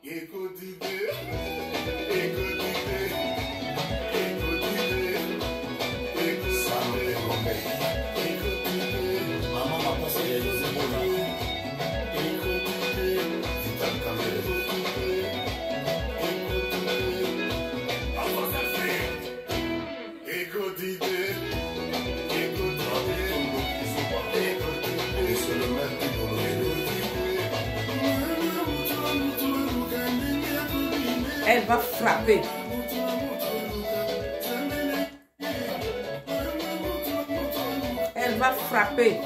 Elle va frapper. Elle va frapper.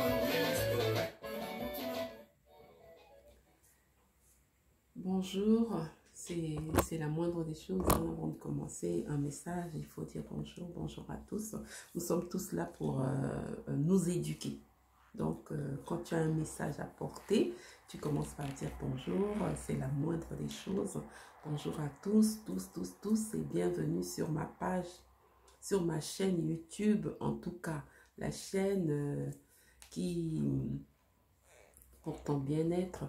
Bonjour, c'est la moindre des choses. Avant de commencer un message, il faut dire bonjour, bonjour à tous. Nous sommes tous là pour nous éduquer. Donc, quand tu as un message à porter, tu commences par dire bonjour, c'est la moindre des choses. Bonjour à tous, tous et bienvenue sur ma page, sur ma chaîne YouTube, en tout cas, la chaîne qui, pour ton bien-être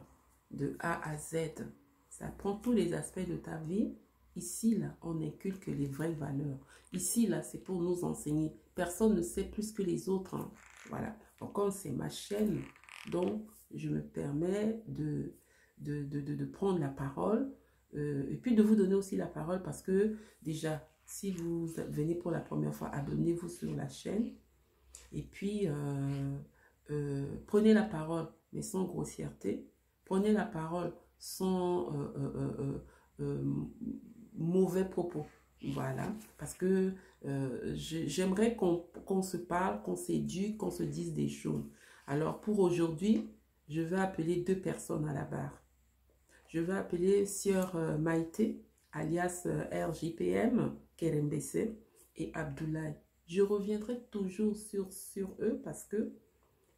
de A à Z, ça prend tous les aspects de ta vie. Ici, là, on inculque les vraies valeurs. Ici, là, c'est pour nous enseigner. Personne ne sait plus que les autres, hein. Voilà. Donc, comme c'est ma chaîne, donc, je me permets de prendre la parole et puis de vous donner aussi la parole parce que, déjà, si vous venez pour la première fois, abonnez-vous sur la chaîne et puis, prenez la parole, mais sans grossièreté. Prenez la parole sans mauvais propos. Voilà, parce que j'aimerais qu'on se parle, qu'on s'éduque, qu'on se dise des choses. Alors, pour aujourd'hui, je vais appeler deux personnes à la barre. Je vais appeler Sœur Maïté, alias RJPM, Kerembese, et Abdoulaye. Je reviendrai toujours sur eux parce que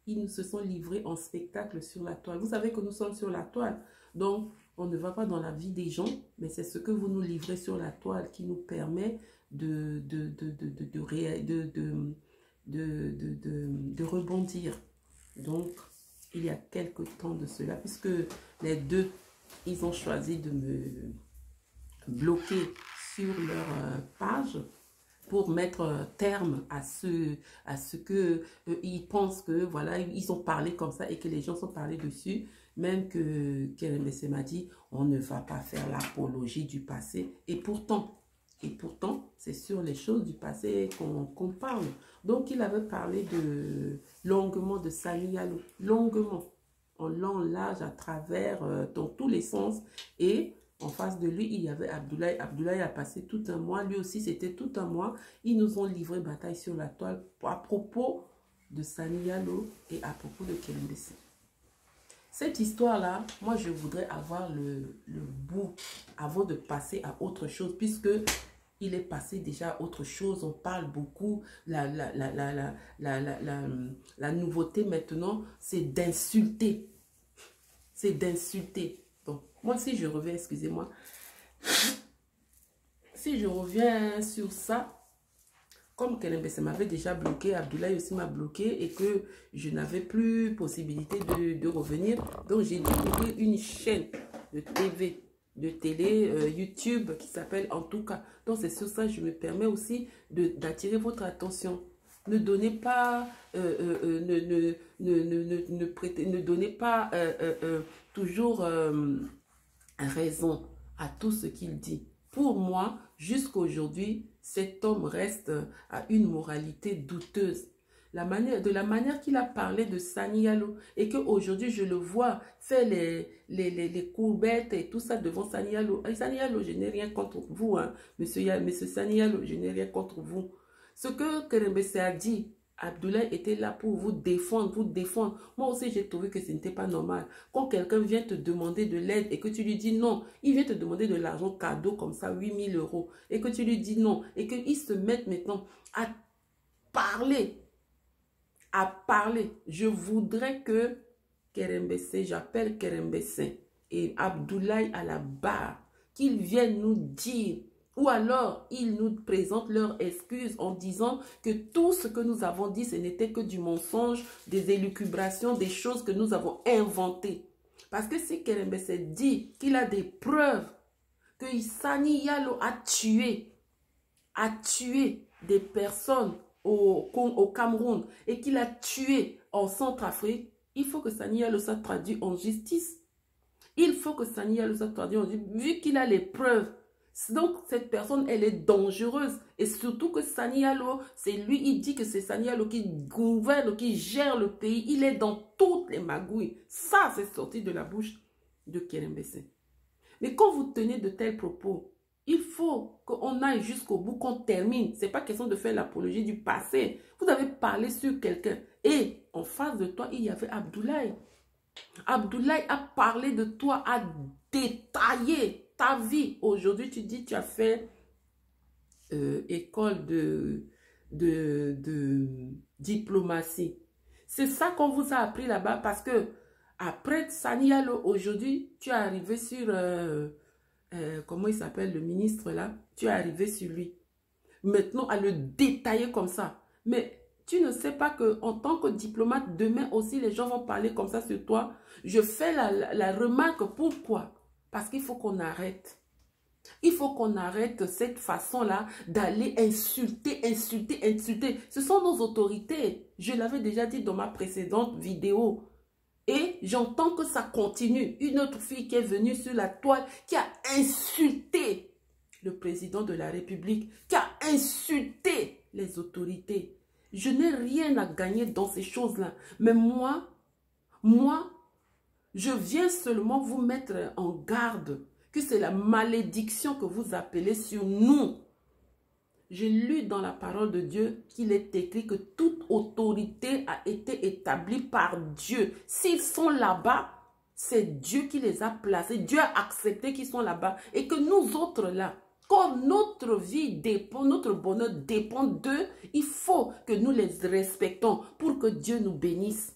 ils se sont livrés en spectacle sur la toile. Vous savez que nous sommes sur la toile. Donc, on ne va pas dans la vie des gens, mais c'est ce que vous nous livrez sur la toile qui nous permet de rebondir. Donc, il y a quelque temps de cela, puisque les deux, ils ont choisi de me bloquer sur leur page, pour mettre terme à ce que ils pensent que, voilà, ils ont parlé comme ça et que les gens sont parlé dessus. Même que Kerembese m'a dit, on ne va pas faire l'apologie du passé. Et pourtant, c'est sur les choses du passé qu'on parle. Donc, il avait parlé longuement de Sani Yalo, longuement, en long, large, à travers, dans tous les sens. Et en face de lui, il y avait Abdoulaye. Abdoulaye a passé tout un mois. Lui aussi, c'était tout un mois. Ils nous ont livré bataille sur la toile à propos de Sani Yalo et à propos de Kerembese. Cette histoire-là, moi, je voudrais avoir le bout avant de passer à autre chose, puisque il est passé déjà à autre chose. On parle beaucoup. La nouveauté maintenant, c'est d'insulter. C'est d'insulter. Donc, moi, si je reviens, excusez-moi, si je reviens sur ça, comme Kerembese m'avait déjà bloqué, Abdoulaye aussi m'a bloqué et que je n'avais plus possibilité de revenir. Donc, j'ai découvert une chaîne de TV, de télé, YouTube qui s'appelle En tout cas. Donc, c'est sur ça que je me permets aussi d'attirer votre attention. Ne donnez pas, ne donnez pas toujours raison à tout ce qu'il dit. Pour moi, jusqu'à aujourd'hui, cet homme reste à une moralité douteuse. De la manière qu'il a parlé de Sani Yalo et qu'aujourd'hui, je le vois faire les courbettes et tout ça devant Sani Yalo. Sani Yalo, je n'ai rien contre vous, hein, monsieur Sani Yalo, je n'ai rien contre vous. Ce que Kerembese a dit, Abdoulaye était là pour vous défendre, Moi aussi, j'ai trouvé que ce n'était pas normal. Quand quelqu'un vient te demander de l'aide et que tu lui dis non, il vient te demander de l'argent cadeau comme ça, 8 000 €, et que tu lui dis non, et qu'ils se mettent maintenant à parler. Je voudrais que Kerembese, j'appelle Kerembese et Abdoulaye à la barre, qu'ils viennent nous dire. Ou alors, ils nous présentent leurs excuses en disant que tout ce que nous avons dit, ce n'était que du mensonge, des élucubrations, des choses que nous avons inventées. Parce que si Kerembese dit qu'il a des preuves que Sani Yalo a tué des personnes au Cameroun et qu'il a tué en Centrafrique, il faut que Sani Yalo soit traduit en justice. Il faut que Sani Yalo soit traduit en justice, vu qu'il a les preuves. Donc, cette personne, elle est dangereuse. Et surtout que Sani Yalo, c'est lui, il dit que c'est Sani Yalo qui gouverne, qui gère le pays. Il est dans toutes les magouilles. Ça, c'est sorti de la bouche de Kerem Bessé. Mais quand vous tenez de tels propos, il faut qu'on aille jusqu'au bout, qu'on termine. Ce n'est pas question de faire l'apologie du passé. Vous avez parlé sur quelqu'un. Et en face de toi, il y avait Abdoulaye. Abdoulaye a parlé de toi, a détaillé ta vie. Aujourd'hui, tu dis tu as fait école de diplomatie. C'est ça qu'on vous a appris là-bas parce que après Sani Yalo, aujourd'hui, tu es arrivé sur... comment il s'appelle le ministre là? Tu es arrivé sur lui. Maintenant, à le détailler comme ça. Mais tu ne sais pas qu'en tant que diplomate, demain aussi, les gens vont parler comme ça sur toi. Je fais la remarque. Pourquoi? Parce qu'il faut qu'on arrête. Il faut qu'on arrête cette façon-là d'aller insulter. Ce sont nos autorités. Je l'avais déjà dit dans ma précédente vidéo. Et j'entends que ça continue. Une autre fille qui est venue sur la toile, qui a insulté le président de la République, qui a insulté les autorités. Je n'ai rien à gagner dans ces choses-là. Mais moi, je viens seulement vous mettre en garde que c'est la malédiction que vous appelez sur nous. J'ai lu dans la parole de Dieu qu'il est écrit que toute autorité a été établie par Dieu. S'ils sont là-bas, c'est Dieu qui les a placés. Dieu a accepté qu'ils sont là-bas. Et que nous autres là, comme notre vie dépend, notre bonheur dépend d'eux, il faut que nous les respectons pour que Dieu nous bénisse.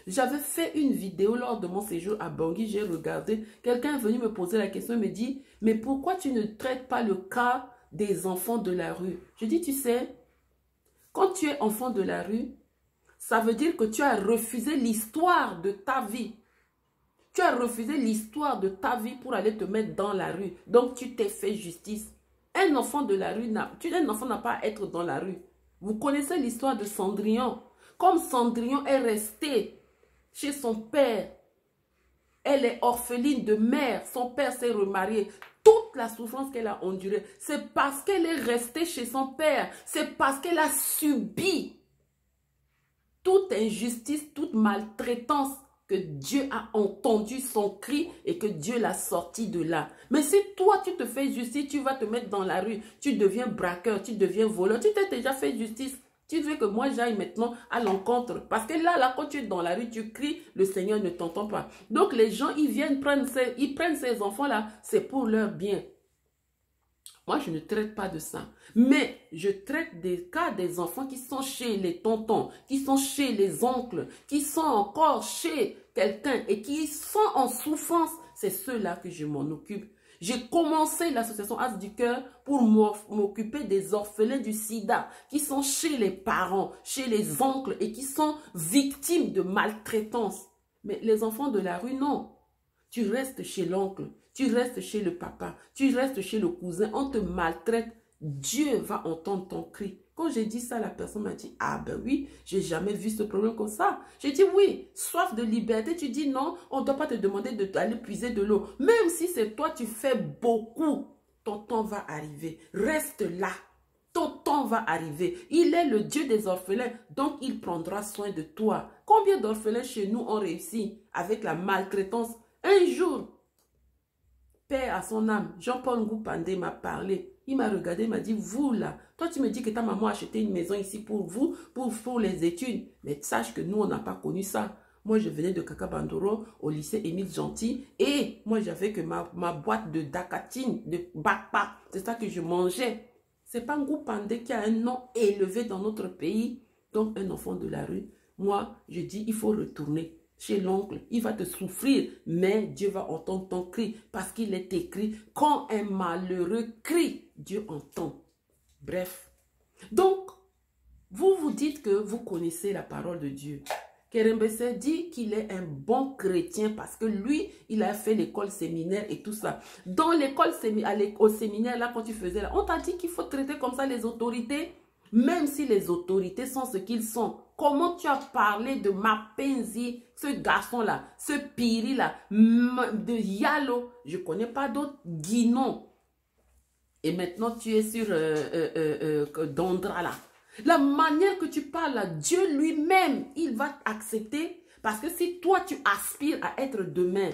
J'avais fait une vidéo lors de mon séjour à Bangui, j'ai regardé. Quelqu'un est venu me poser la question et me dit, mais pourquoi tu ne traites pas le cas des enfants de la rue? Je dis, tu sais, quand tu es enfant de la rue, ça veut dire que tu as refusé l'histoire de ta vie. Tu as refusé l'histoire de ta vie pour aller te mettre dans la rue. Donc, tu t'es fait justice. Un enfant de la rue, un enfant n'a pas à être dans la rue. Vous connaissez l'histoire de Cendrillon. Comme Cendrillon est resté chez son père, elle est orpheline de mère, son père s'est remarié. Toute la souffrance qu'elle a endurée, c'est parce qu'elle est restée chez son père. C'est parce qu'elle a subi toute injustice, toute maltraitance que Dieu a entendu son cri et que Dieu l'a sorti de là. Mais si toi, tu te fais justice, tu vas te mettre dans la rue, tu deviens braqueur, tu deviens voleur, tu t'es déjà fait justice. Tu veux que moi j'aille maintenant à l'encontre. Parce que là, quand tu es dans la rue, tu cries, le Seigneur ne t'entend pas. Donc les gens, ils viennent prendre ces enfants-là, c'est pour leur bien. Moi, je ne traite pas de ça. Mais je traite des cas des enfants qui sont chez les tontons, qui sont chez les oncles, qui sont encore chez quelqu'un et qui sont en souffrance. C'est ceux-là que je m'en occupe. J'ai commencé l'association As du Cœur pour m'occuper des orphelins du sida qui sont chez les parents, chez les oncles et qui sont victimes de maltraitance. Mais les enfants de la rue, non. Tu restes chez l'oncle, tu restes chez le papa, tu restes chez le cousin, on te maltraite. Dieu va entendre ton cri. Quand j'ai dit ça, la personne m'a dit, ah ben oui, j'ai jamais vu ce problème comme ça. J'ai dit oui, soif de liberté, tu dis non, on ne doit pas te demander d'aller puiser de l'eau. Même si c'est toi, tu fais beaucoup, ton temps va arriver. Reste là, ton temps va arriver. Il est le Dieu des orphelins, donc il prendra soin de toi. Combien d'orphelins chez nous ont réussi avec la maltraitance? Un jour, paix à son âme, Jean-Paul Ngoupandé m'a parlé. Il m'a regardé, il m'a dit, vous là, toi tu me dis que ta maman a acheté une maison ici pour vous, pour les études. Mais sache que nous, on n'a pas connu ça. Moi, je venais de Kakabandoro au lycée Émile Gentil et moi, j'avais que ma boîte de dakatine, de bakpa. C'est ça que je mangeais. C'est pas Ngoupandé qui a un nom élevé dans notre pays. Donc, un enfant de la rue. Moi, je dis, il faut retourner chez l'oncle. Il va te souffrir, mais Dieu va entendre ton cri parce qu'il est écrit, quand un malheureux crie, Dieu entend. Bref. Donc, vous vous dites que vous connaissez la parole de Dieu. Kerembese dit qu'il est un bon chrétien parce que lui, il a fait l'école séminaire et tout ça. Dans l'école au séminaire, là, quand tu faisais là, on t'a dit qu'il faut traiter comme ça les autorités, même si les autorités sont ce qu'ils sont. Comment tu as parlé de Mapenzi, ce garçon-là, ce Piri-là, de Yalo, je ne connais pas d'autres, Guinon. Et maintenant, tu es sur Dondra, là. La manière que tu parles à Dieu lui-même, il va accepter. Parce que si toi, tu aspires à être demain,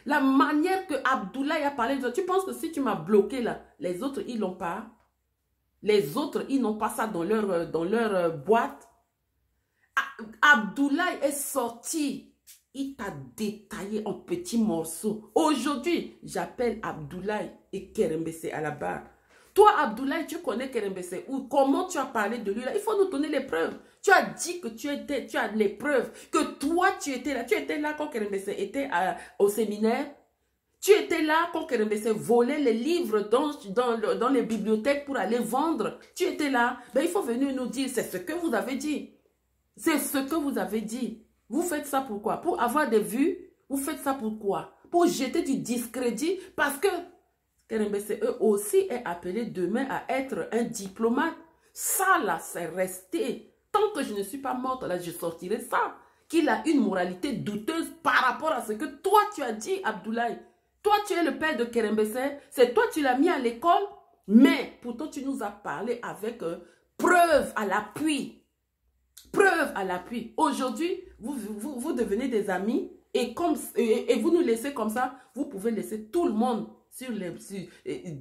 la manière que Abdoulaye a parlé de toi, tu penses que si tu m'as bloqué là, les autres, ils l'ont pas. Les autres, ils n'ont pas ça dans leur boîte. Abdoulaye est sorti. Il t'a détaillé en petits morceaux. Aujourd'hui, j'appelle Abdoulaye et Kerembese à la barre. Toi, Abdoulaye, tu connais Kerembese ou comment tu as parlé de lui là? Il faut nous donner les preuves. Tu as dit que tu as les preuves, que toi, tu étais là. Tu étais là quand Kerembese était au séminaire. Tu étais là quand Kerembese volait les livres dans les bibliothèques pour aller vendre. Tu étais là. Ben, il faut venir nous dire, c'est ce que vous avez dit. C'est ce que vous avez dit. Vous faites ça pourquoi? Pour avoir des vues? Vous faites ça pourquoi? Pour jeter du discrédit? Parce que Kerembese aussi est appelé demain à être un diplomate. Ça là, c'est resté. Tant que je ne suis pas morte, là, je sortirai ça. Qu'il a une moralité douteuse par rapport à ce que toi tu as dit, Abdoulaye. Toi, tu es le père de Kerembese. C'est toi, tu l'as mis à l'école. Mais pourtant, tu nous as parlé avec preuve à l'appui. Preuve à l'appui. Aujourd'hui, vous devenez des amis et vous nous laissez comme ça. Vous pouvez laisser tout le monde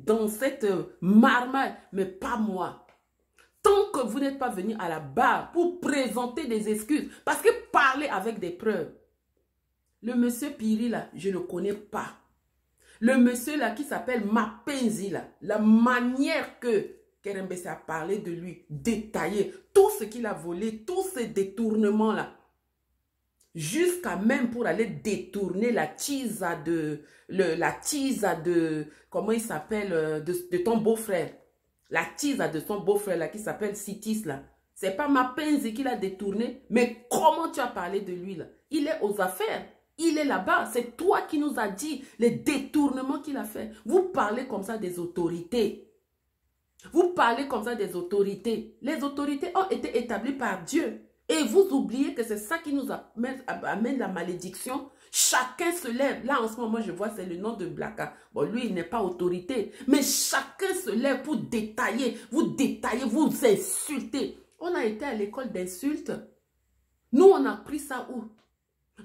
dans cette marmaille, mais pas moi. Tant que vous n'êtes pas venu à la barre pour présenter des excuses, parce que parler avec des preuves. Le monsieur Piri là, je ne le connais pas. Le monsieur là qui s'appelle Mapenzi là, la manière que Kerembese a parlé de lui, détaillé, tout ce qu'il a volé, tous ces détournements là, jusqu'à même pour aller détourner la tisa de, comment il s'appelle, de ton beau-frère. La tisa de son beau-frère là qui s'appelle Sitis là. C'est pas Mapenzi qui l'a détourné, mais comment tu as parlé de lui là? Il est aux affaires. Il est là-bas. C'est toi qui nous as dit les détournements qu'il a fait. vous parlez comme ça des autorités. Vous parlez comme ça des autorités. Les autorités ont été établies par Dieu. Et vous oubliez que c'est ça qui nous amène la malédiction. Chacun se lève. Là, en ce moment, je vois, c'est le nom de Blaka. Bon, lui, il n'est pas autorité. Mais chacun se lève pour détailler, vous insulter. On a été à l'école d'insultes. Nous, on a pris ça où?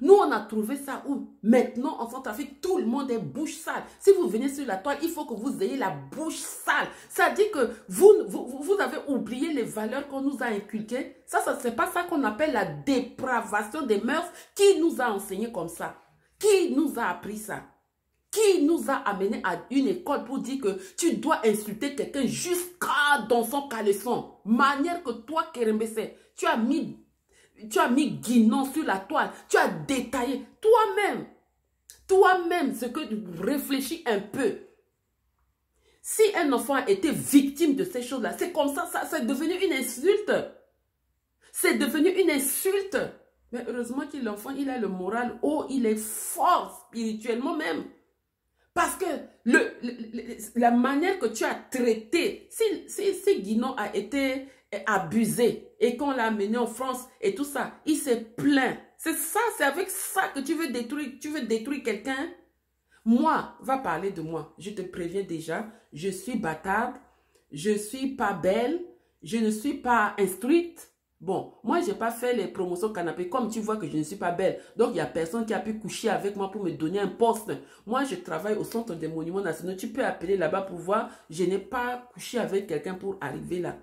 Nous, on a trouvé ça où? Maintenant, en Centrafrique, tout le monde est bouche sale. Si vous venez sur la toile, il faut que vous ayez la bouche sale. Ça dit que vous avez oublié les valeurs qu'on nous a inculquées. Ça c'est pas ça qu'on appelle la dépravation des mœurs. Qui nous a enseigné comme ça? Qui nous a appris ça? Qui nous a amené à une école pour dire que tu dois insulter quelqu'un jusqu'à dans son caleçon? Manière que toi, Kerembese, tu as mis Guinon sur la toile. Tu as détaillé toi-même ce que tu réfléchis un peu. Si un enfant a été victime de ces choses-là, c'est comme ça, c'est devenu une insulte. C'est devenu une insulte. Mais heureusement que l'enfant, il a le moral haut, il est fort spirituellement même. Parce que la manière que tu as traité, si Guinon a été abusé et qu'on l'a amené en France et tout ça, il s'est plaint. C'est ça, c'est avec ça que tu veux détruire quelqu'un. Moi, va parler de moi. Je te préviens déjà, je suis bâtarde, je ne suis pas belle, je ne suis pas instruite. Bon, moi, je n'ai pas fait les promotions canapé. Comme tu vois que je ne suis pas belle. Donc, il n'y a personne qui a pu coucher avec moi pour me donner un poste. Moi, je travaille au centre des monuments nationaux. Tu peux appeler là-bas pour voir. Je n'ai pas couché avec quelqu'un pour arriver là.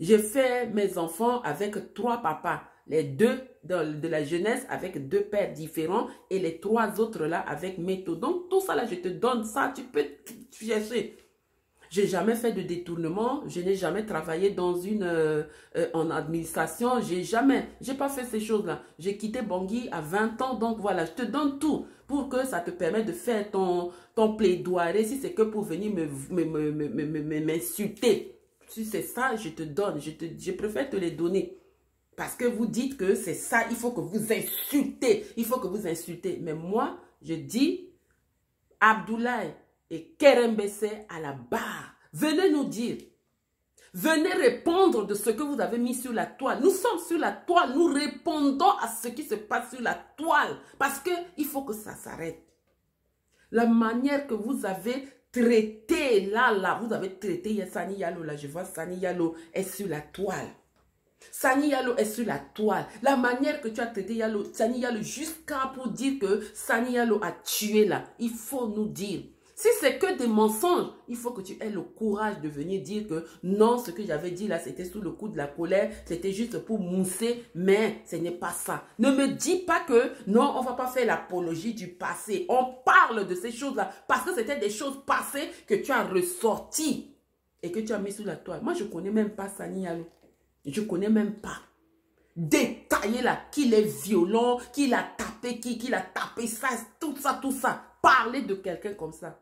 J'ai fait mes enfants avec 3 papas. Les 2 de la jeunesse avec 2 pères différents. Et les 3 autres là avec méthode. Donc, tout ça là, je te donne ça. Tu peux chercher. J'ai jamais fait de détournement, je n'ai jamais travaillé dans en administration, j'ai pas fait ces choses-là. J'ai quitté Bangui à 20 ans, donc voilà, je te donne tout pour que ça te permette de faire ton plaidoirie, si c'est que pour venir m'insulter. Si c'est ça, je te donne, je préfère te les donner. Parce que vous dites que c'est ça, il faut que vous insultez. Il faut que vous insultez. Mais moi, je dis, Abdoulaye et Kerembesse à la barre. Venez nous dire. Venez répondre de ce que vous avez mis sur la toile. Nous sommes sur la toile. Nous répondons à ce qui se passe sur la toile. Parce qu'il faut que ça s'arrête. La manière que vous avez traité, là, vous avez traité Sani Yalo, là, je vois Sani Yalo est sur la toile. Sani Yalo est sur la toile. La manière que tu as traité Sani Yalo jusqu'à pour dire que Sani Yalo a tué là, il faut nous dire. Si c'est que des mensonges, il faut que tu aies le courage de venir dire que non, ce que j'avais dit là, c'était sous le coup de la colère, c'était juste pour mousser, mais ce n'est pas ça. Ne me dis pas que non, on ne va pas faire l'apologie du passé. On parle de ces choses-là parce que c'était des choses passées que tu as ressorties et que tu as mis sous la toile. Moi, je ne connais même pas Sani Yalo. Je ne connais même pas. Détailler là, qu'il est violent, qu'il a tapé, qu'il a tapé ça, tout ça, tout ça. Parler de quelqu'un comme ça.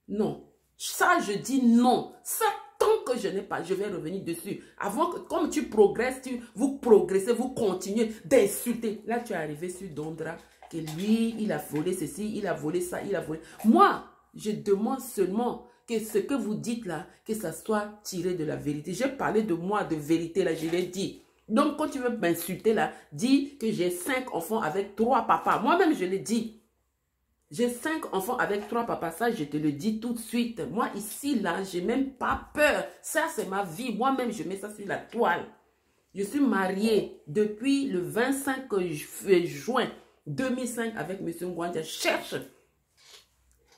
Non. Ça, je dis non. Ça, tant que je n'ai pas, je vais revenir dessus. Avant que, comme tu progresses, vous progressez, vous continuez d'insulter. Là, tu es arrivé sur Dondra, que lui, il a volé ceci, il a volé ça, il a volé. Moi, je demande seulement que ce que vous dites là, que ça soit tiré de la vérité. J'ai parlé de moi, de vérité là, je l'ai dit. Donc, quand tu veux m'insulter là, dis que j'ai 5 enfants avec 3 papas. Moi-même, je l'ai dit. J'ai 5 enfants avec 3 papas. Ça, je te le dis tout de suite. Moi, ici, là, j'ai même pas peur. Ça, c'est ma vie. Moi-même, je mets ça sur la toile. Je suis mariée depuis le 25 juin 2005 avec M. Ngwanja. Cherche.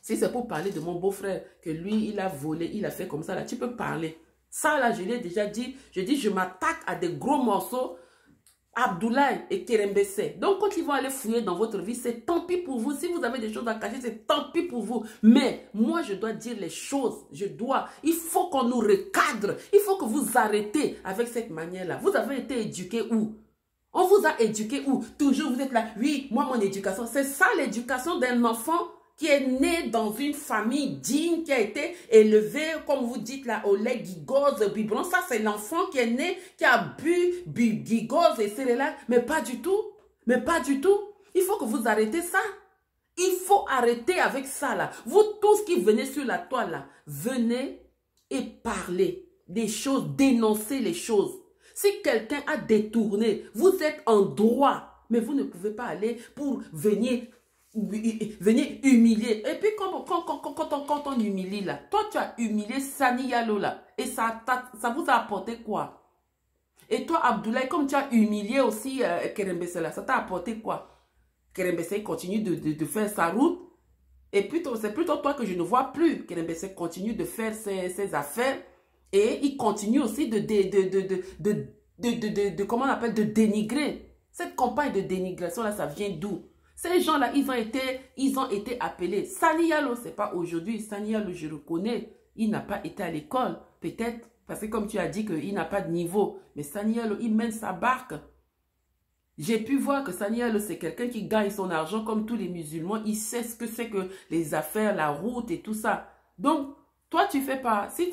Si c'est pour parler de mon beau-frère, que lui, il a volé, il a fait comme ça, là, tu peux parler. Ça, là, je l'ai déjà dit. Je dis, je m'attaque à des gros morceaux, Abdoulaye et Kerembesse. Donc, quand ils vont aller fouiller dans votre vie, c'est tant pis pour vous. Si vous avez des choses à cacher, c'est tant pis pour vous. Mais moi, je dois dire les choses. Il faut qu'on nous recadre. Il faut que vous arrêtez avec cette manière-là. Vous avez été éduqués où? On vous a éduqué où? Toujours, vous êtes là. Oui, moi, mon éducation. C'est ça l'éducation d'un enfant qui est né dans une famille digne, qui a été élevé, comme vous dites là, au lait gigose, biberon. Ça, c'est l'enfant qui est né, qui a bu gigose et céréales. Mais pas du tout. Mais pas du tout. Il faut que vous arrêtez ça. Il faut arrêter avec ça là. Vous tous qui venez sur la toile là, venez et parlez des choses, dénoncez les choses. Si quelqu'un a détourné, vous êtes en droit, mais vous ne pouvez pas aller pour venir humilier. Et puis quand on humilie là, toi tu as humilié Sani Yalo là, et ça vous a apporté quoi? Et toi Abdoulaye, comme tu as humilié aussi Kerembesse là, ça t'a apporté quoi? Kerembesse continue de faire sa route, et puis c'est plutôt toi que je ne vois plus. Kerembesse continue de faire ses affaires, et il continue aussi comment on appelle, de dénigrer. Cette campagne de dénigration là, ça vient d'où? Ces gens-là, ils ont été appelés. Sani Yalo, ce n'est pas aujourd'hui. Sani Yalo, je reconnais, il n'a pas été à l'école. Peut-être, parce que comme tu as dit qu'il n'a pas de niveau. Mais Sani Yalo, il mène sa barque. J'ai pu voir que Sani Yalo, c'est quelqu'un qui gagne son argent comme tous les musulmans. Il sait ce que c'est que les affaires, la route et tout ça. Donc, toi, tu fais pas. Si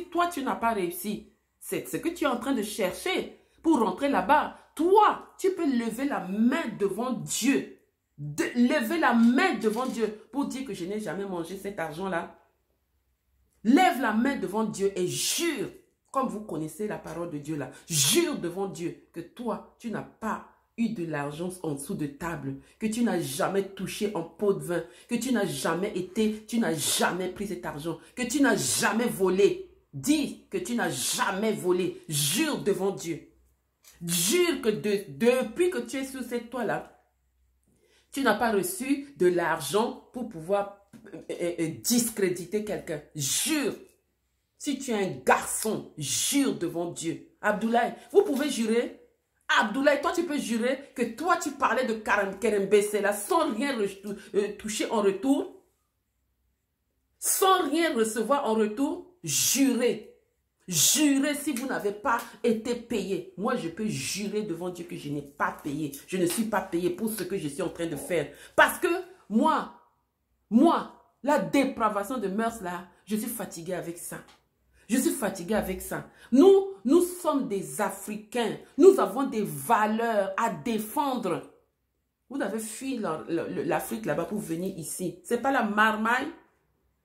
toi, tu n'as pas réussi, c'est ce que tu es en train de chercher pour rentrer là-bas. Toi, tu peux lever la main devant Dieu. Lever la main devant Dieu pour dire que je n'ai jamais mangé cet argent-là. Lève la main devant Dieu et jure, comme vous connaissez la parole de Dieu là, jure devant Dieu que toi, tu n'as pas eu de l'argent en dessous de table, que tu n'as jamais touché un pot de vin, que tu n'as jamais pris cet argent, que tu n'as jamais volé. Dis que tu n'as jamais volé. Jure devant Dieu. Jure que depuis que tu es sur cette toile-là, tu n'as pas reçu de l'argent pour pouvoir discréditer quelqu'un. Jure. Si tu es un garçon, jure devant Dieu. Abdoulaye, vous pouvez jurer. Abdoulaye, toi tu peux jurer que toi tu parlais de Kerembesse là sans rien toucher en retour. Sans rien recevoir en retour. Jurez. Jurez si vous n'avez pas été payé. Moi, je peux jurer devant Dieu que je n'ai pas payé. Je ne suis pas payé pour ce que je suis en train de faire. Parce que moi, la dépravation de mœurs là, je suis fatiguée avec ça. Je suis fatiguée avec ça. Nous Nous sommes des Africains. Nous avons des valeurs à défendre. Vous avez fui l'Afrique là-bas pour venir ici. Ce n'est pas la marmaille.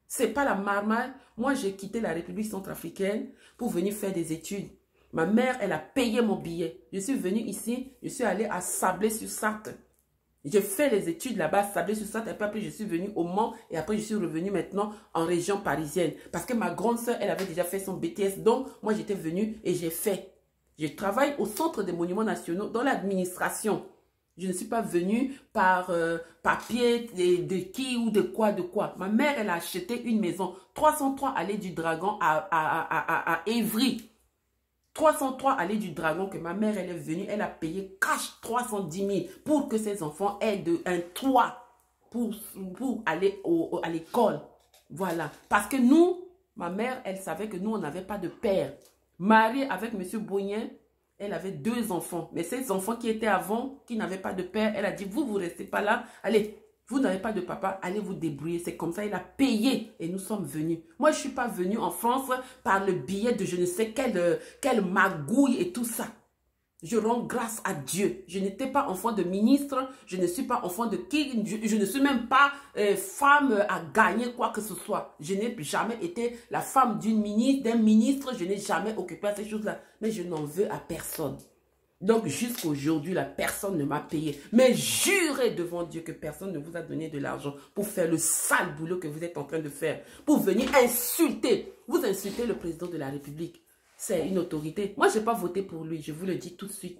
Ce n'est pas la marmaille. Moi, j'ai quitté la République centrafricaine pour venir faire des études. Ma mère, elle a payé mon billet. Je suis venue ici. Je suis allée à Sablé-sur-Sarthe. J'ai fait les études là-bas à Sablé-sur-Sarthe. Et puis après, je suis venue au Mans. Et après, je suis revenue maintenant en région parisienne. Parce que ma grande soeur, elle avait déjà fait son BTS. Donc, moi, j'étais venue et j'ai fait. Je travaille au Centre des Monuments Nationaux dans l'administration. Je ne suis pas venue par papier de qui ou de quoi. Ma mère, elle a acheté une maison. 303 Allée du Dragon à Évry. 303 Allée du Dragon que ma mère, elle est venue. Elle a payé cash 310 000 pour que ses enfants aient un toit pour aller à l'école. Voilà. Parce que nous, ma mère, elle savait que nous, on n'avait pas de père. Mariée avec M. Boyen, elle avait 2 enfants. Mais ces enfants qui étaient avant, qui n'avaient pas de père, elle a dit, vous restez pas là. Allez, vous n'avez pas de papa, allez vous débrouiller. C'est comme ça, elle a payé et nous sommes venus. Moi, je ne suis pas venue en France par le billet de je ne sais quelle magouille et tout ça. Je rends grâce à Dieu. Je n'étais pas enfant de ministre. Je ne suis pas enfant de qui. Je ne suis même pas femme à gagner quoi que ce soit. Je n'ai jamais été la femme d'un ministre. Je n'ai jamais occupé à ces choses-là. Mais je n'en veux à personne. Donc, jusqu'à aujourd'hui, la personne ne m'a payé. Mais jurez devant Dieu que personne ne vous a donné de l'argent pour faire le sale boulot que vous êtes en train de faire. Pour venir insulter. Vous insultez le président de la République. C'est une autorité. Moi, je n'ai pas voté pour lui. Je vous le dis tout de suite.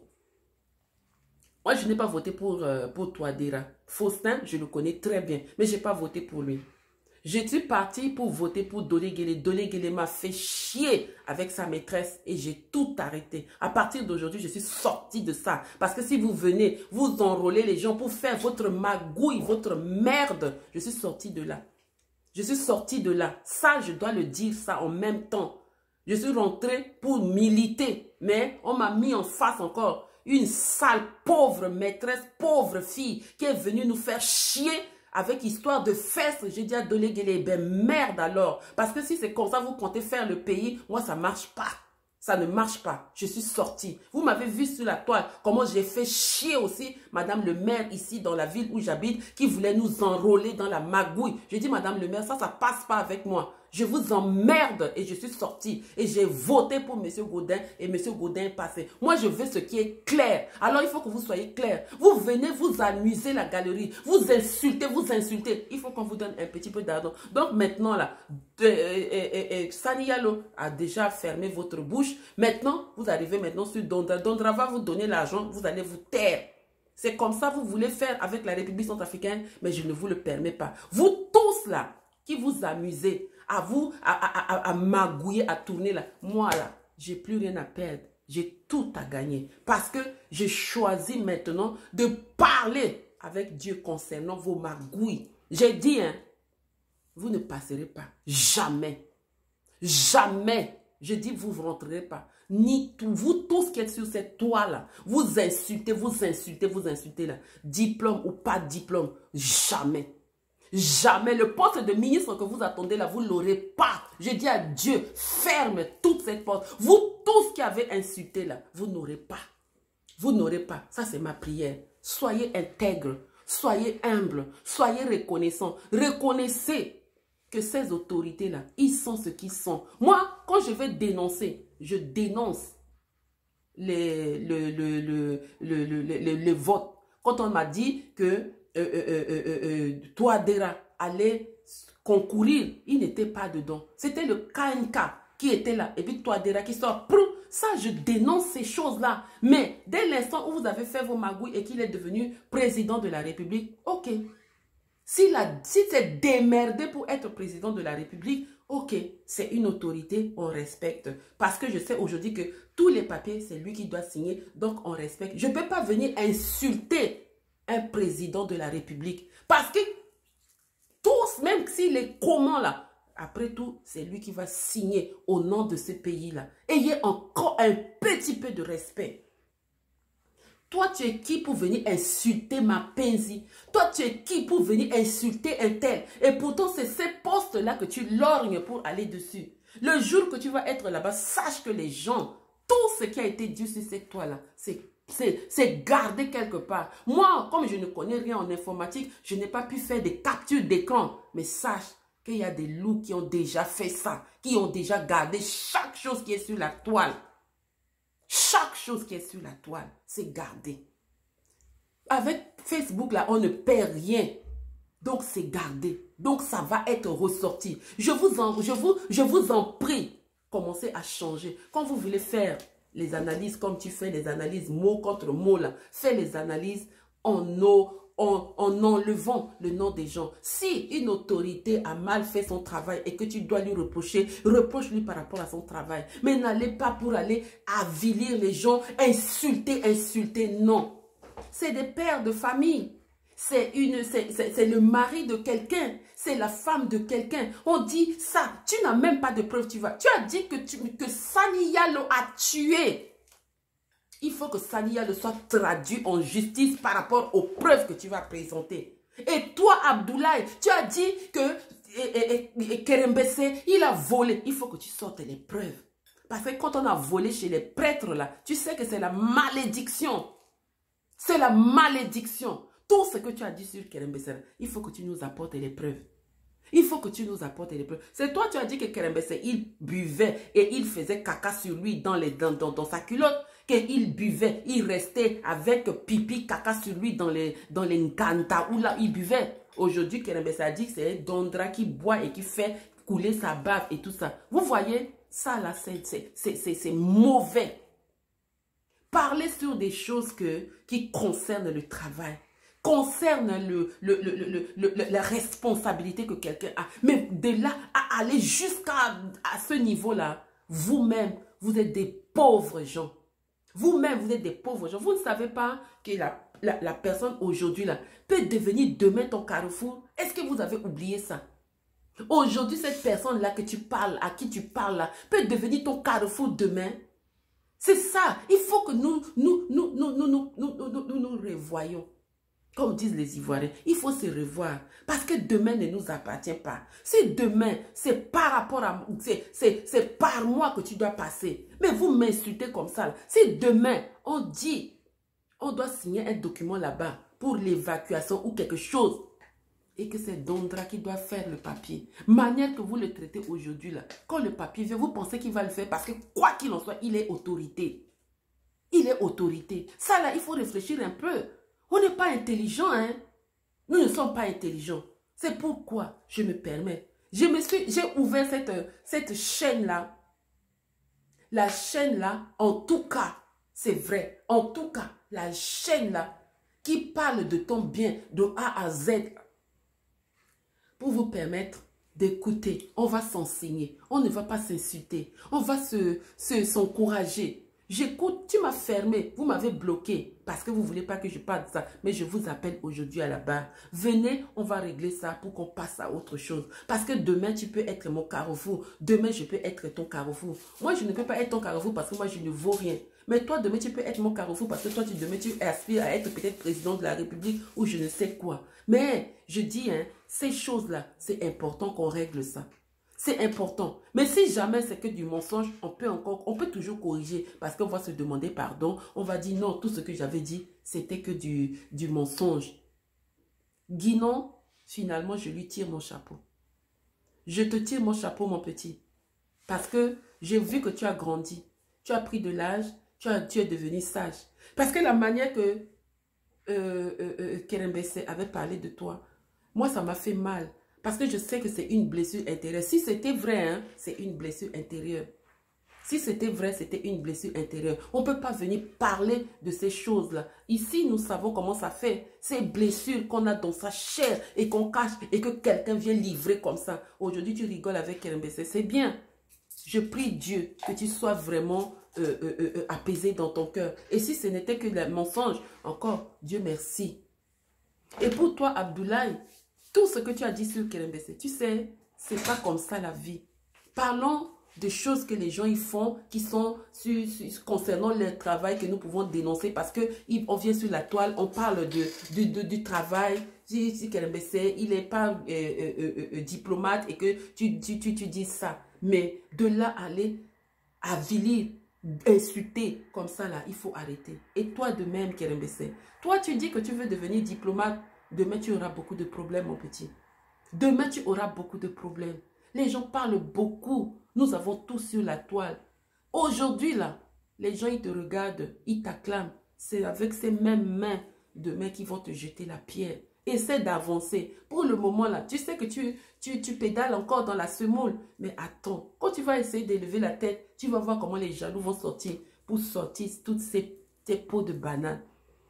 Moi, je n'ai pas voté pour Touadéra. Faustin, je le connais très bien. Mais je n'ai pas voté pour lui. Je suis partie pour voter pour Doléguélé. Doléguélé m'a fait chier avec sa maîtresse et j'ai tout arrêté. À partir d'aujourd'hui, je suis sortie de ça. Parce que si vous venez, vous enrôlez les gens pour faire votre magouille, votre merde, je suis sortie de là. Je suis sortie de là. Ça, je dois le dire ça en même temps. Je suis rentrée pour militer, mais on m'a mis en face encore une sale, pauvre maîtresse, pauvre fille qui est venue nous faire chier avec histoire de fesses. J'ai dit à Doléguélé, ben merde alors. Parce que si c'est comme ça, vous comptez faire le pays, moi ça marche pas. Ça ne marche pas. Je suis sortie. Vous m'avez vu sur la toile comment j'ai fait chier aussi Madame le maire ici dans la ville où j'habite qui voulait nous enrôler dans la magouille. J'ai dit Madame le maire, ça passe pas avec moi. Je vous emmerde et je suis sortie. Et j'ai voté pour M. Gaudin et M. Gaudin est passé. Moi, je veux ce qui est clair. Alors, il faut que vous soyez clair. Vous venez vous amuser la galerie. Vous insultez, vous insultez. Il faut qu'on vous donne un petit peu d'argent. Donc, maintenant, là, Sani Yalo a déjà fermé votre bouche. Maintenant, vous arrivez maintenant sur Dondra. Dondra va vous donner l'argent. Vous allez vous taire. C'est comme ça que vous voulez faire avec la République centrafricaine. Mais je ne vous le permets pas. Vous tous, là, qui vous amusez, à magouiller, à tourner là. Moi là, j'ai plus rien à perdre. J'ai tout à gagner. Parce que j'ai choisi maintenant de parler avec Dieu concernant vos magouilles. J'ai dit, hein, vous ne passerez pas. Jamais. Jamais. Je dis, vous ne rentrerez pas. Ni tout, vous tous qui êtes sur cette toile-là, vous insultez, vous insultez, vous insultez là. Diplôme ou pas diplôme, jamais. Jamais. Le poste de ministre que vous attendez là, vous ne l'aurez pas. Je dis à Dieu, ferme toutes ces portes. Vous tous qui avez insulté là, vous n'aurez pas. Vous n'aurez pas. Ça, c'est ma prière. Soyez intègres, soyez humbles, soyez reconnaissants. Reconnaissez que ces autorités-là, ils sont ce qu'ils sont. Moi, quand je vais dénoncer, je dénonce les votes. Quand on m'a dit que Touadéra allait concourir, il n'était pas dedans. C'était le KNK qui était là. Et puis Touadéra qui sort. Ça, je dénonce ces choses-là. Mais dès l'instant où vous avez fait vos magouilles et qu'il est devenu président de la République, ok. Si c'est démerdé pour être président de la République, ok, c'est une autorité, on respecte. Parce que je sais aujourd'hui que tous les papiers, c'est lui qui doit signer, donc on respecte. Je ne peux pas venir insulter un président de la République. Parce que tous, même s'il est comment là, après tout, c'est lui qui va signer au nom de ce pays-là. Ayez encore un petit peu de respect. Toi, tu es qui pour venir insulter ma Penzi? Toi, tu es qui pour venir insulter un tel? Et pourtant, c'est ces postes-là que tu lorgnes pour aller dessus. Le jour que tu vas être là-bas, sache que les gens Tout ce qui a été dit sur cette toile-là, c'est gardé quelque part. Moi, comme je ne connais rien en informatique, je n'ai pas pu faire des captures d'écran. Mais sache qu'il y a des loups qui ont déjà fait ça, qui ont déjà gardé chaque chose qui est sur la toile. Chaque chose qui est sur la toile, c'est gardé. Avec Facebook, là, on ne perd rien. Donc, c'est gardé. Donc, ça va être ressorti. Je vous en prie, commencez à changer. Quand vous voulez faire les analyses, comme tu fais les analyses mot contre mot, là, fais les analyses en enlevant le nom des gens. Si une autorité a mal fait son travail et que tu dois lui reprocher, reproche-lui par rapport à son travail. Mais n'allez pas pour aller avilir les gens, insulter, non. C'est des pères de famille. C'est le mari de quelqu'un. C'est la femme de quelqu'un. On dit ça. Tu n'as même pas de preuve. Tu as dit que Sani Yalo a tué. Il faut que Sani Yalo soit traduit en justice par rapport aux preuves que tu vas présenter. Et toi, Abdoulaye, tu as dit que Kerembese, il a volé. Il faut que tu sortes les preuves. Parce que quand on a volé chez les prêtres, là, tu sais que c'est la malédiction. C'est la malédiction. Tout ce que tu as dit sur Kerembese, il faut que tu nous apportes les preuves. Il faut que tu nous apportes les preuves. C'est toi, tu as dit que Kerembese, il buvait et il faisait caca sur lui dans sa culotte. Qu'il buvait, il restait avec pipi, caca sur lui dans les Nkanta où là, il buvait. Aujourd'hui, Kerembese a dit que c'est Dondra qui boit et qui fait couler sa bave et tout ça. Vous voyez, ça là, c'est mauvais. Parler sur des choses qui concernent le travail, concernent la responsabilité que quelqu'un a. Mais de là à aller jusqu'à ce niveau-là, vous-même, vous êtes des pauvres gens. Vous-même, vous êtes des pauvres gens. Vous ne savez pas que la personne aujourd'hui là peut devenir demain ton carrefour. Est-ce que vous avez oublié ça? Aujourd'hui, cette personne-là que tu parles, à qui tu parles là, peut devenir ton carrefour demain. C'est ça. Il faut que nous revoyons. Comme disent les Ivoiriens, il faut se revoir. Parce que demain ne nous appartient pas. Si demain, c'est par rapport à... C'est par moi que tu dois passer. Mais vous m'insultez comme ça. Là. Si demain, on dit, on doit signer un document là-bas pour l'évacuation ou quelque chose, et que c'est Dondra qui doit faire le papier. Manière que vous le traitez aujourd'hui, là. Quand le papier vient, vous pensez qu'il va le faire parce que quoi qu'il en soit, il est autorité. Il est autorité. Ça, là, il faut réfléchir un peu. On n'est pas intelligent, hein. Nous ne sommes pas intelligents. C'est pourquoi je me permets. J'ai ouvert cette chaîne-là. La chaîne-là, en tout cas, c'est vrai. En tout cas, la chaîne-là qui parle de ton bien de A à Z, pour vous permettre d'écouter. On va s'enseigner. On ne va pas s'insulter. On va s'encourager. J'écoute, tu m'as fermé. Vous m'avez bloqué parce que vous ne voulez pas que je parle de ça. Mais je vous appelle aujourd'hui à la barre. Venez, on va régler ça pour qu'on passe à autre chose. Parce que demain, tu peux être mon carrefour. Demain, je peux être ton carrefour. Moi, je ne peux pas être ton carrefour parce que moi, je ne vaux rien. Mais toi, demain, tu peux être mon carrefour parce que toi, demain, tu aspires à être peut-être président de la République ou je ne sais quoi. Mais, je dis, hein, ces choses-là, c'est important qu'on règle ça. C'est important. Mais si jamais c'est que du mensonge, on peut toujours corriger parce qu'on va se demander pardon. On va dire non, tout ce que j'avais dit, c'était que du mensonge. Guinon, finalement, je lui tire mon chapeau. Je te tire mon chapeau, mon petit. Parce que j'ai vu que tu as grandi. Tu as pris de l'âge. Tu es devenu sage. Parce que la manière que Kerembese avait parlé de toi, moi, ça m'a fait mal. Parce que je sais que c'est une blessure intérieure. Si c'était vrai, hein, c'est une blessure intérieure. Si c'était vrai, c'était une blessure intérieure. On ne peut pas venir parler de ces choses-là. Ici, nous savons comment ça fait. Ces blessures qu'on a dans sa chair et qu'on cache et que quelqu'un vient livrer comme ça. Aujourd'hui, tu rigoles avec Kerembese. C'est bien. Je prie Dieu que tu sois vraiment apaisé dans ton cœur. Et si ce n'était que le mensonge, encore, Dieu merci. Et pour toi, Abdoulaye, tout ce que tu as dit sur Kerembese, tu sais, c'est pas comme ça la vie. Parlons de choses que les gens y font, qui sont concernant le travail que nous pouvons dénoncer parce qu'on vient sur la toile, on parle du travail. Si Kerembese, il n'est pas diplomate et que tu dis ça. Mais de là aller avilir insulter comme ça là, il faut arrêter. Et toi de même, Kerembessé, toi tu dis que tu veux devenir diplomate, demain tu auras beaucoup de problèmes mon petit. Demain tu auras beaucoup de problèmes. Les gens parlent beaucoup, nous avons tout sur la toile. Aujourd'hui là, les gens ils te regardent, ils t'acclament. C'est avec ces mêmes mains demain qu'ils vont te jeter la pierre. Essaie d'avancer. Pour le moment là, tu sais que tu pédales encore dans la semoule. Mais attends, quand tu vas essayer d'élever la tête, tu vas voir comment les jaloux vont sortir pour sortir toutes ces peaux de banane.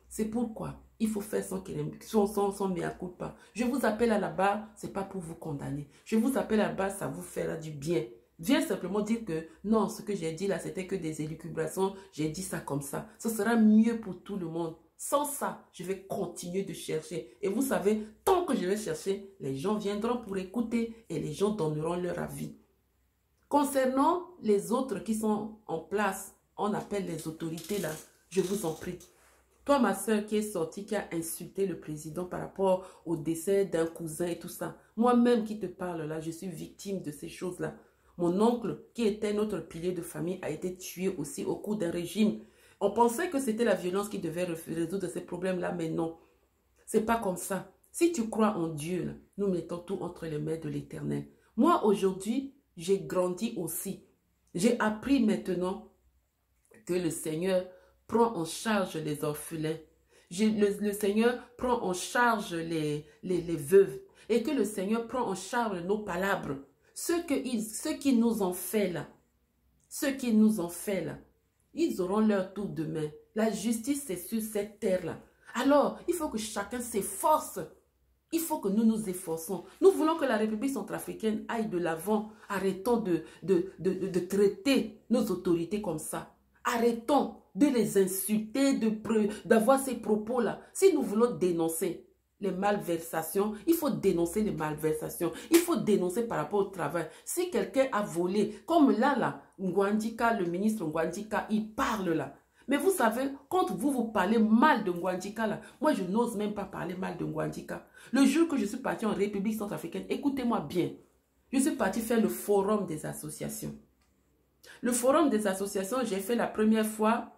C'est pourquoi il faut faire son mea culpa. Je vous appelle à la barre, ce n'est pas pour vous condamner. Je vous appelle à la barre, ça vous fera du bien. Viens simplement dire que non, ce que j'ai dit là, c'était que des élucubrations. J'ai dit ça comme ça. Ce sera mieux pour tout le monde. Sans ça, je vais continuer de chercher. Et vous savez, tant que je vais chercher, les gens viendront pour écouter et les gens donneront leur avis. Concernant les autres qui sont en place, on appelle les autorités là, je vous en prie. Toi, ma soeur qui est sortie, qui a insulté le président par rapport au décès d'un cousin et tout ça. Moi-même qui te parle là, je suis victime de ces choses-là. Mon oncle, qui était notre pilier de famille, a été tué aussi au cours d'un régime. On pensait que c'était la violence qui devait résoudre ces problèmes-là, mais non. C'est pas comme ça. Si tu crois en Dieu, là, nous mettons tout entre les mains de l'Éternel. Moi, aujourd'hui, j'ai grandi aussi. J'ai appris maintenant que le Seigneur prend en charge les orphelins. Le Seigneur prend en charge les veuves. Et que le Seigneur prend en charge nos palabres. Ceux qui nous ont fait là, ils auront leur tour demain. La justice, c'est sur cette terre-là. Alors, il faut que chacun s'efforce. Il faut que nous nous efforçons. Nous voulons que la République centrafricaine aille de l'avant. Arrêtons de traiter nos autorités comme ça. Arrêtons de les insulter, d'avoir ces propos-là. Si nous voulons dénoncer les malversations, il faut dénoncer les malversations. Il faut dénoncer par rapport au travail. Si quelqu'un a volé, comme là, Ngwandika, le ministre Ngwandika, il parle là. Mais vous savez, quand vous parlez mal de Ngwandika là, moi je n'ose même pas parler mal de Ngwandika. Le jour que je suis parti en République centrafricaine, écoutez-moi bien, je suis parti faire le forum des associations. Le forum des associations, j'ai fait la première fois,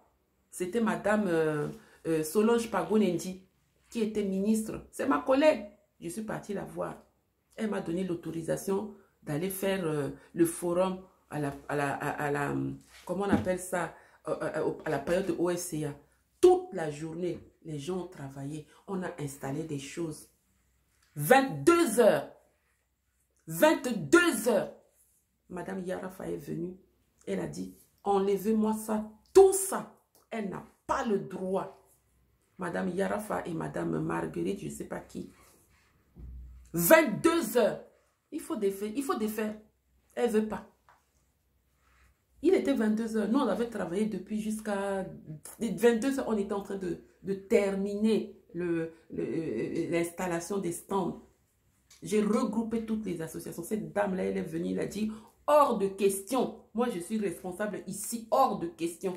c'était Madame Solange Pagonendi, qui était ministre. C'est ma collègue. Je suis partie la voir. Elle m'a donné l'autorisation d'aller faire le forum à la comment on appelle ça, à la période de OSCA. Toute la journée, les gens ont travaillé. On a installé des choses. 22 heures. 22 heures. Madame Yarafa est venue. Elle a dit, enlevez-moi ça, tout ça. Elle n'a pas le droit. Madame Yarafa et Madame Marguerite, je ne sais pas qui. 22 heures. Il faut défaire. Elle ne veut pas. Il était 22 heures. Nous, on avait travaillé depuis jusqu'à 22 heures. On était en train de terminer l'installation des stands. J'ai regroupé toutes les associations. Cette dame-là, elle est venue, elle a dit, hors de question. Moi, je suis responsable ici, hors de question.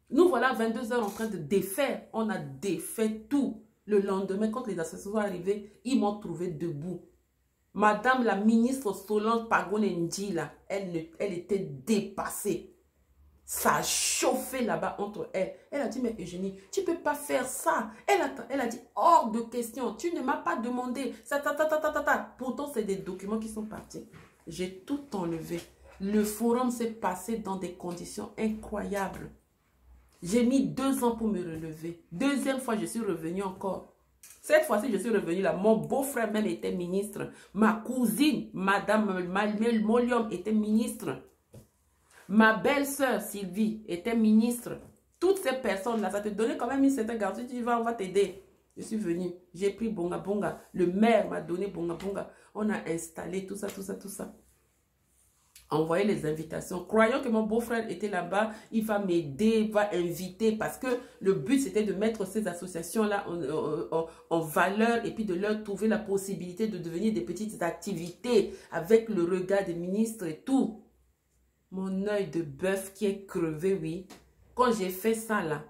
Nous voilà 22 heures en train de défaire. On a défait tout. Le lendemain, quand les associations sont arrivées, ils m'ont trouvé debout. Madame la ministre Solange Pagonendi, là, elle était dépassée. Ça a chauffé là-bas entre elles. Elle a dit, mais Eugénie, tu ne peux pas faire ça. Elle a dit, hors de question. Tu ne m'as pas demandé. Ça, Pourtant, c'est des documents qui sont partis. J'ai tout enlevé. Le forum s'est passé dans des conditions incroyables. J'ai mis 2 ans pour me relever. Deuxième fois, je suis revenue encore. Cette fois-ci, je suis revenue là. Mon beau-frère même était ministre. Ma cousine, Madame Malmel Molium, était ministre. Ma belle-sœur, Sylvie, était ministre. Toutes ces personnes-là, ça te donnait quand même une certaine garantie. Tu vas, on va t'aider. Je suis venue. J'ai pris Bonga Bonga. Le maire m'a donné Bonga Bonga. On a installé tout ça, tout ça, tout ça. Envoyer les invitations. Croyant que mon beau-frère était là-bas, il va m'aider, va inviter, parce que le but c'était de mettre ces associations-là en valeur et puis de leur trouver la possibilité de devenir des petites activités avec le regard des ministres et tout. Mon œil de bœuf qui est crevé, oui. Quand j'ai fait ça là,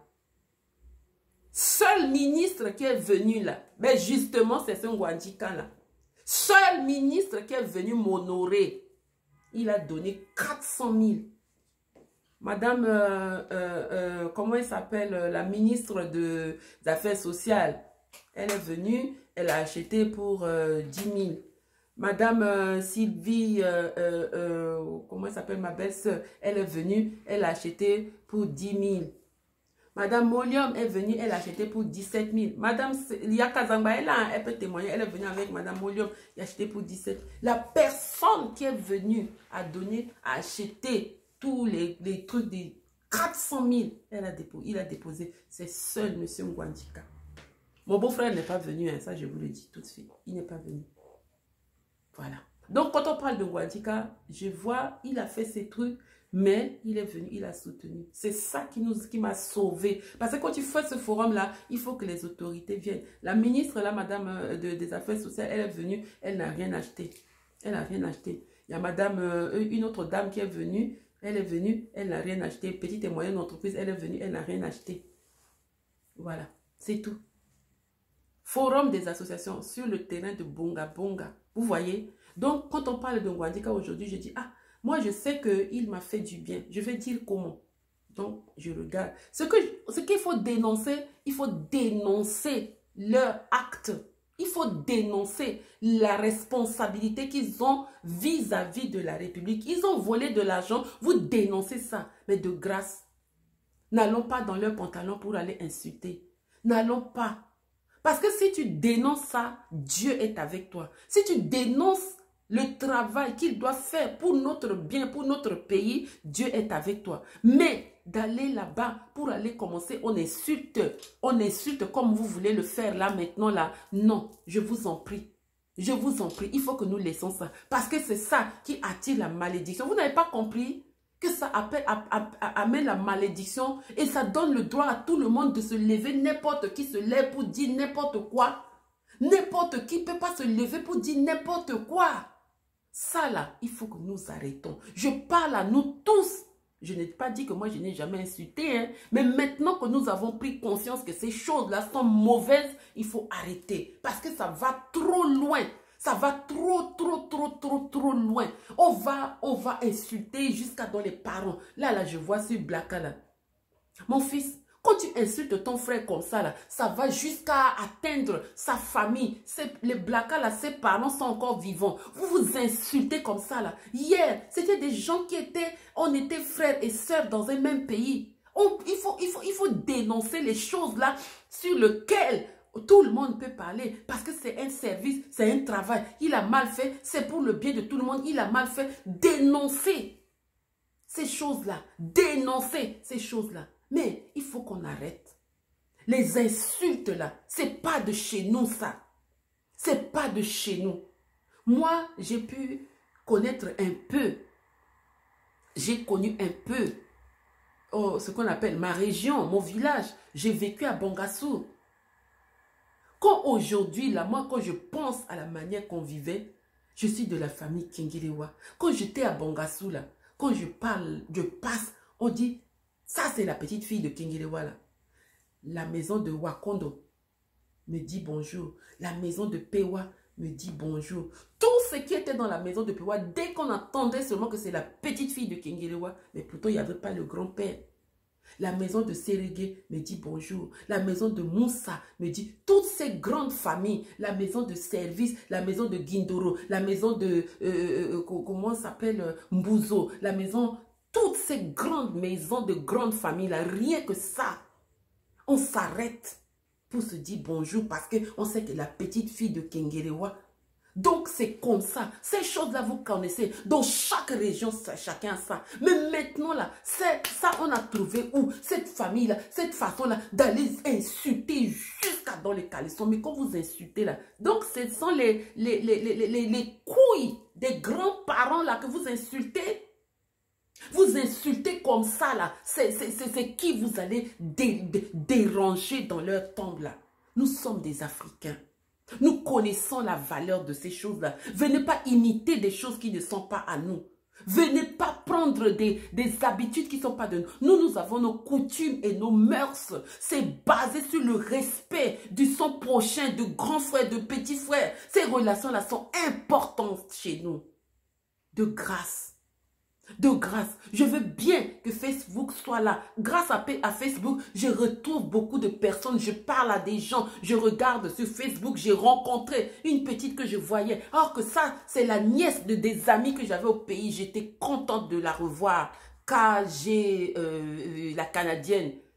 seul ministre qui est venu là, mais justement c'est ce Ngwandika là, seul ministre qui est venu m'honorer. Il a donné 400 000. Madame, comment elle s'appelle, la ministre des Affaires sociales, elle est venue, elle a acheté pour 10 000. Madame Sylvie, comment elle s'appelle, ma belle-sœur, elle est venue, elle a acheté pour 10 000. Madame Molium est venue, elle a acheté pour 17 000. Madame Lia Kazamba, elle peut témoigner, elle est venue avec Madame Molium, elle a acheté pour 17 000. La personne qui est venue à donner, à acheter tous les trucs des 400 000, il a déposé. C'est seul M. Ngwandika. Mon beau-frère n'est pas venu, hein, ça je vous le dis tout de suite. Il n'est pas venu. Voilà. Donc, quand on parle de Ngwandika, je vois, il a fait ses trucs, mais il est venu, il a soutenu. C'est ça qui m'a sauvé. Parce que quand tu fais ce forum-là, il faut que les autorités viennent. La ministre, là, madame des Affaires sociales, elle est venue, elle n'a rien acheté. Elle n'a rien acheté. Il y a madame, une autre dame qui est venue, elle est venue, elle n'a rien acheté. Petite et moyenne entreprise, elle est venue, elle n'a rien acheté. Voilà, c'est tout. Forum des associations sur le terrain de Bonga Bonga. Vous voyez? Donc, quand on parle de Ngwandika aujourd'hui, je dis, ah, moi, je sais qu'il m'a fait du bien. Je vais dire comment. Donc, je regarde. Ce qu'il faut dénoncer, il faut dénoncer leur acte. Il faut dénoncer la responsabilité qu'ils ont vis-à-vis de la République. Ils ont volé de l'argent. Vous dénoncez ça. Mais de grâce, n'allons pas dans leurs pantalons pour aller insulter. N'allons pas. Parce que si tu dénonces ça, Dieu est avec toi. Si tu dénonces le travail qu'il doit faire pour notre bien, pour notre pays, Dieu est avec toi. Mais d'aller là-bas pour aller commencer, on insulte comme vous voulez le faire là, maintenant, là. Non, je vous en prie. Je vous en prie, il faut que nous laissons ça. Parce que c'est ça qui attire la malédiction. Vous n'avez pas compris que ça amène la malédiction et ça donne le droit à tout le monde de se lever. N'importe qui se lève pour dire n'importe quoi. N'importe qui ne peut pas se lever pour dire n'importe quoi. Ça là, il faut que nous arrêtons. Je parle à nous tous. Je n'ai pas dit que moi je n'ai jamais insulté. Hein, mais maintenant que nous avons pris conscience que ces choses-là sont mauvaises, il faut arrêter. Parce que ça va trop loin. Ça va trop loin. On va insulter jusqu'à dans les parents. Là, je vois sur Blacka, là. Mon fils, quand tu insultes ton frère comme ça, là, ça va jusqu'à atteindre sa famille. Les Blacka, là, ses parents sont encore vivants. Vous vous insultez comme ça, là. Hier, c'était des gens on était frères et sœurs dans un même pays. Il faut dénoncer les choses, là, sur lesquelles tout le monde peut parler parce que c'est un service, c'est un travail. Il a mal fait, c'est pour le bien de tout le monde. Il a mal fait. Dénoncer ces choses-là. Dénoncer ces choses-là. Mais il faut qu'on arrête. Les insultes là, c'est pas de chez nous ça. C'est pas de chez nous. Moi, j'ai pu connaître un peu. J'ai connu un peu ce qu'on appelle ma région, mon village. J'ai vécu à Bangassou. Quand aujourd'hui, là, moi, quand je pense à la manière qu'on vivait, je suis de la famille Kingirewa. Quand j'étais à Bangassou, là, quand je passe, on dit, ça c'est la petite fille de Kingirewa, là. La maison de Wakondo me dit bonjour. La maison de Pewa me dit bonjour. Tout ce qui était dans la maison de Pewa, dès qu'on entendait seulement que c'est la petite fille de Kingirewa, mais pourtant il n'y avait pas le grand-père. La maison de Sérégué me dit bonjour. La maison de Moussa me dit toutes ces grandes familles. La maison de service, la maison de Guindoro, la maison de, comment s'appelle, Mbouzo, la maison, toutes ces grandes maisons de grandes familles, là, rien que ça, on s'arrête pour se dire bonjour parce qu'on sait que la petite fille de Kingirewa. Donc, c'est comme ça. Ces choses-là, vous connaissez. Dans chaque région, chacun a ça. Mais maintenant, là, ça, on a trouvé où? Cette famille-là, cette façon-là, d'aller insulter jusqu'à dans les caleçons. Mais quand vous insultez, là, donc, ce sont les couilles des grands-parents, là, que vous insultez. Vous insultez comme ça, là. C'est qui vous allez déranger dans leur tombe, là. Nous sommes des Africains. Nous connaissons la valeur de ces choses-là. Venez pas imiter des choses qui ne sont pas à nous. Venez pas prendre des habitudes qui ne sont pas de nous. Nous avons nos coutumes et nos mœurs. C'est basé sur le respect du son prochain, de grands frères, de petits frères. Ces relations-là sont importantes chez nous. De grâce. De grâce, je veux bien que Facebook soit là. Grâce à Facebook, je retrouve beaucoup de personnes, je parle à des gens, je regarde sur Facebook, j'ai rencontré une petite que je voyais. Alors que ça, c'est la nièce de des amis que j'avais au pays. J'étais contente de la revoir. KG, la Canadienne.